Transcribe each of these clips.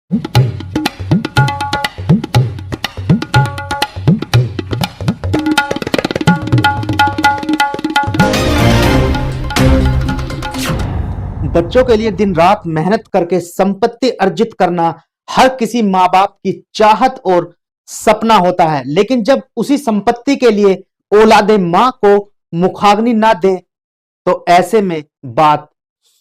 बच्चों के लिए दिन रात मेहनत करके संपत्ति अर्जित करना हर किसी माँ बाप की चाहत और सपना होता है, लेकिन जब उसी संपत्ति के लिए औलादे माँ को मुखाग्नि ना दे तो ऐसे में बात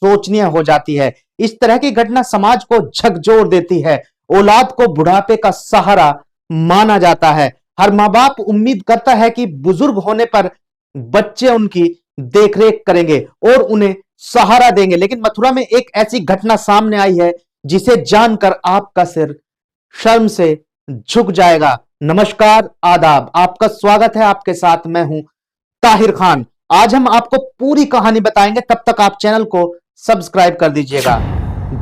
सोचनीय हो जाती है। इस तरह की घटना समाज को झकझोर देती है। औलाद को बुढ़ापे का सहारा माना जाता है। हर माँ बाप उम्मीद करता है कि बुजुर्ग होने पर बच्चे उनकी देखरेख करेंगे और उन्हें सहारा देंगे, लेकिन मथुरा में एक ऐसी घटना सामने आई है जिसे जानकर आपका सिर शर्म से झुक जाएगा। नमस्कार, आदाब, आपका स्वागत है। आपके साथ मैं हूं ताहिर खान। आज हम आपको पूरी कहानी बताएंगे, तब तक आप चैनल को सब्सक्राइब कर दीजिएगा।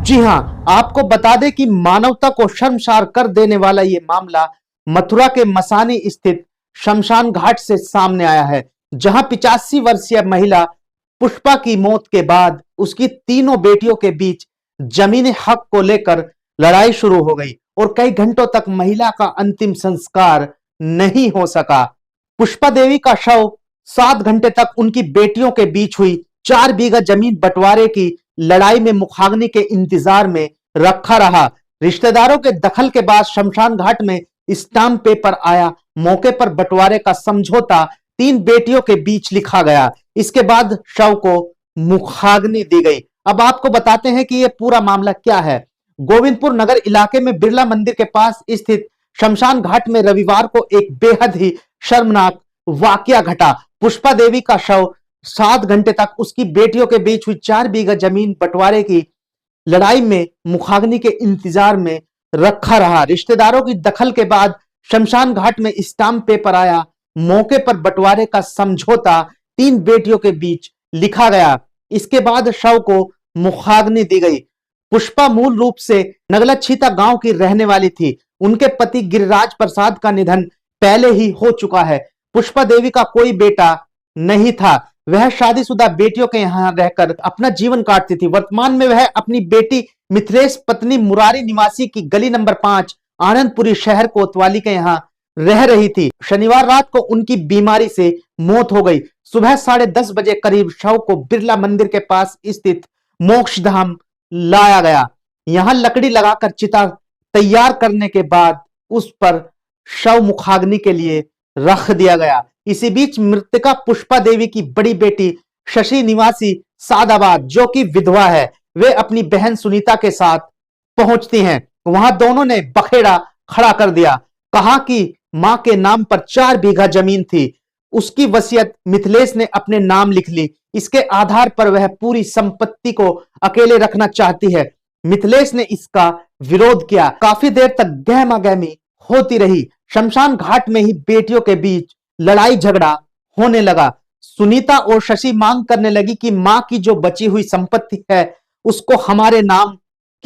जी हां, आपको बता दें कि मानवता को शर्मसार कर देने वाला यह मामला मथुरा के मसानी स्थित शमशान घाट से सामने आया है, जहां 85 वर्षीय महिला पुष्पा की मौत के बाद उसकी तीनों बेटियों के बीच जमीनी हक को लेकर लड़ाई शुरू हो गई और कई घंटों तक महिला का अंतिम संस्कार नहीं हो सका। पुष्पा देवी का शव 7 घंटे तक उनकी बेटियों के बीच हुई 4 बीघा जमीन बंटवारे की लड़ाई में मुखाग्नि के इंतजार में रखा रहा। रिश्तेदारों के दखल के बाद शमशान घाट में स्टाम्प पेपर आया। मौके पर बंटवारे का समझौता 3 बेटियों के बीच लिखा गया। इसके बाद शव को मुखाग्नि दी गई। अब आपको बताते हैं कि यह पूरा मामला क्या है। गोविंदपुर नगर इलाके में बिरला मंदिर के पास स्थित शमशान घाट में रविवार को एक बेहद ही शर्मनाक वाकया घटा। पुष्पा देवी का शव 7 घंटे तक उसकी बेटियों के बीच हुई 4 बीघा जमीन बंटवारे की लड़ाई में मुखाग्नि के इंतजार में रखा रहा। रिश्तेदारों की दखल के बाद शमशान घाट में स्टाम्प पेपर आया। मौके पर बंटवारे का समझौता 3 बेटियों के बीच लिखा गया। इसके बाद शव को मुखाग्नि दी गई। पुष्पा मूल रूप से नगलछीता गांव की रहने वाली थी। उनके पति गिरिराज प्रसाद का निधन पहले ही हो चुका है। पुष्पा देवी का कोई बेटा नहीं था। वह शादीशुदा बेटियों के यहां रहकर अपना जीवन काटती थी। वर्तमान में वह अपनी बेटी मिथिलेश पत्नी मुरारी निवासी की गली नंबर 5 आनंदपुरी शहर कोतवाली के यहां रह रही थी। शनिवार रात को उनकी बीमारी से मौत हो गई। सुबह 10:30 बजे करीब शव को बिरला मंदिर के पास स्थित मोक्षधाम लाया गया। यहां लकड़ी लगाकर चिता तैयार करने के बाद उस पर शव मुखाग्नि के लिए रख दिया गया। इसी बीच मृतका पुष्पा देवी की बड़ी बेटी शशि निवासी सादाबाद, जो कि विधवा है, वे अपनी बहन सुनीता के साथ पहुंचती हैं। वहां दोनों ने बखेड़ा खड़ा कर दिया। कहा कि मां के नाम पर 4 बीघा जमीन थी। उसकी वसीयत मिथिलेश ने अपने नाम लिख ली। इसके आधार पर वह पूरी संपत्ति को अकेले रखना चाहती है। मिथिलेश ने इसका विरोध किया। काफी देर तक गहमागहमी होती रही। शमशान घाट में ही बेटियों के बीच लड़ाई झगड़ा होने लगा। सुनीता और शशि मांग करने लगी कि मां की जो बची हुई संपत्ति है उसको हमारे नाम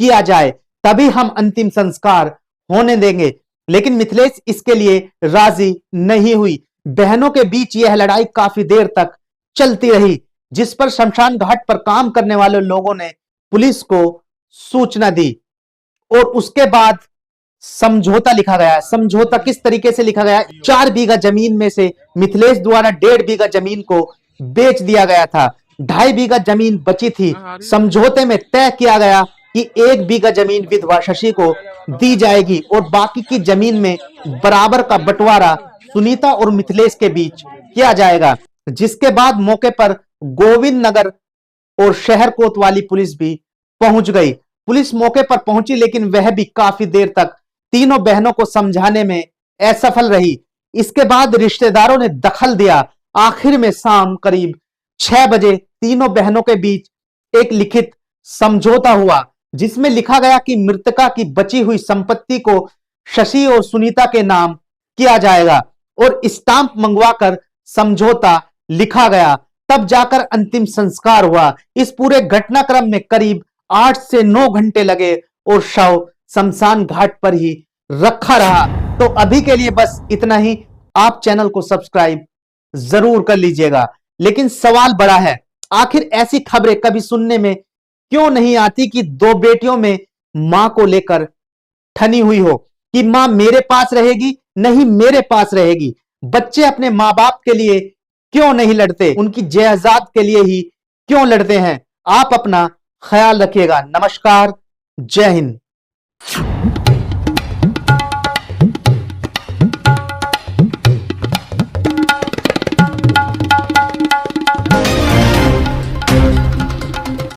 किया जाए, तभी हम अंतिम संस्कार होने देंगे, लेकिन मिथिलेश इसके लिए राजी नहीं हुई। बहनों के बीच यह लड़ाई काफी देर तक चलती रही, जिस पर शमशान घाट पर काम करने वाले लोगों ने पुलिस को सूचना दी और उसके बाद समझौता लिखा गया। समझौता किस तरीके से लिखा गया? 4 बीघा जमीन में से मिथिलेश द्वारा 1.5 बीघा जमीन को बेच दिया गया था। 2.5 बीघा जमीन बची थी। समझौते में तय किया गया कि 1 बीघा जमीन विधवा शशि को दी जाएगी और बाकी की जमीन में बराबर का बंटवारा सुनीता और मिथिलेश के बीच किया जाएगा। जिसके बाद मौके पर गोविंद नगर और शहर कोतवाली पुलिस भी पहुंच गई। पुलिस मौके पर पहुंची, लेकिन वह भी काफी देर तक तीनों बहनों को समझाने में असफल रही। इसके बाद रिश्तेदारों ने दखल दिया। आखिर में शाम करीब 6 बजे तीनों बहनों के बीच एक लिखित समझौता हुआ, जिसमें लिखा गया कि मृतका की बची हुई संपत्ति को शशि और सुनीता के नाम किया जाएगा और स्टाम्प मंगवाकर समझौता लिखा गया। तब जाकर अंतिम संस्कार हुआ। इस पूरे घटनाक्रम में करीब 8 से 9 घंटे लगे और शव शमशान घाट पर ही रखा रहा। तो अभी के लिए बस इतना ही। आप चैनल को सब्सक्राइब जरूर कर लीजिएगा। लेकिन सवाल बड़ा है, आखिर ऐसी खबरें कभी सुनने में क्यों नहीं आती कि 2 बेटियों में मां को लेकर ठनी हुई हो कि मां मेरे पास रहेगी, नहीं मेरे पास रहेगी। बच्चे अपने मां बाप के लिए क्यों नहीं लड़ते, उनकी जायदाद के लिए ही क्यों लड़ते हैं। आप अपना ख्याल रखिएगा। नमस्कार, जय हिंद।